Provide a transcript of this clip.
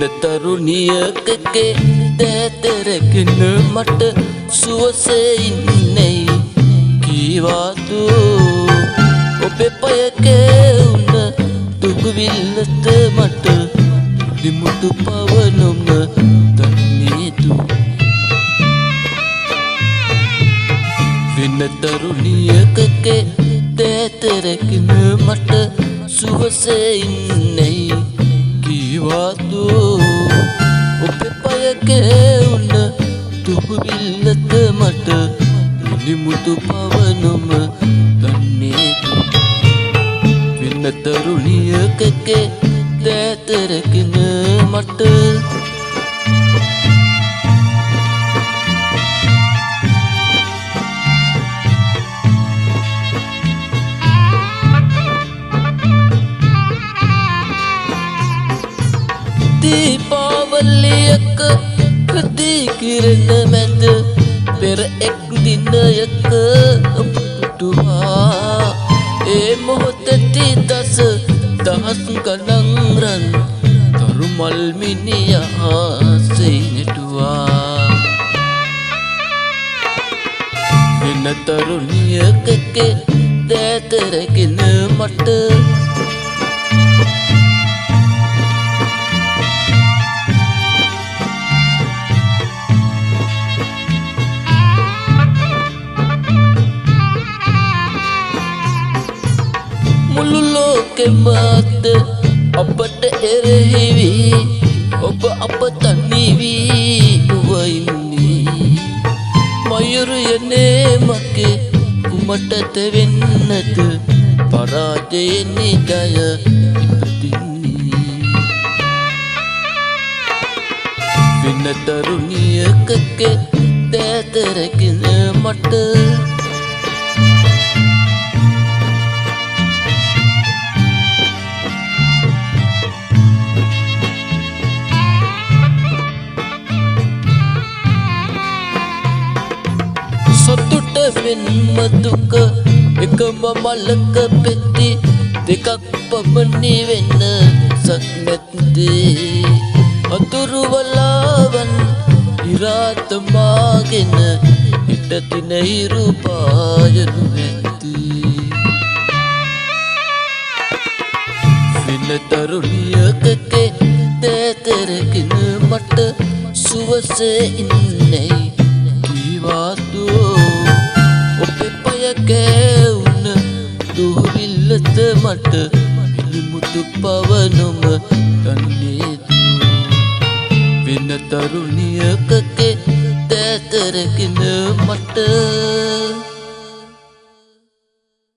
වෙන තරුණියකගේ දෑතරගෙන මට සුවසේ ඉන්නේ කීවාතු ඔබේ පයකේ උන දුගවිල්ලත මට දිමුතු පවනොම දන්නේතු වෙන තරුණියකගේ දෑතරගෙන මට සුවසේ ඉන්නේ කීවාතු ඔබේ පයකේ උන දුගවිල්ලත මට දිමුතු පවනොම දන්නේතු වෙන තරුණියකගේ දෑතරගෙන මට දීපාවලියක දී කිරණ මැද පෙර එක් දිනයක පුටුවා ඒ මොහොතේ දස දහස් ගණන් රන් තරු මල් මිනියා සෙයිනටුවා වෙන තරුණියකගේ දෑතරගෙන මට මුළු ලෝකෙම අද අපට එරෙහිවි ඔබ අප තනිවී උවයින්නේ මයුරයනේ මගේ කුමටද වෙන්නද පරාජයේ නිදය ඉපදින්නේ වෙන තරුණියකගේ දෑතරගෙන මට සතුට වෙන්ම දුක එකම මලක පෙති දෙකක් පමණි වෙන්න සක් නැත්තේ අතුරු වලාවන් ඉරාතමාගෙන හිට දින හිරු පායනු ඇති වෙන තරුණියකගේ දෑතරගෙන මට සුවසේ ඉන්නේ කීවාතු ඔබේ පයකේ උන දුහවිල්ලත මට පිළිමුතු පවනොම දන්නේතු වෙන තරුණියකගේ දෑතරගෙන මට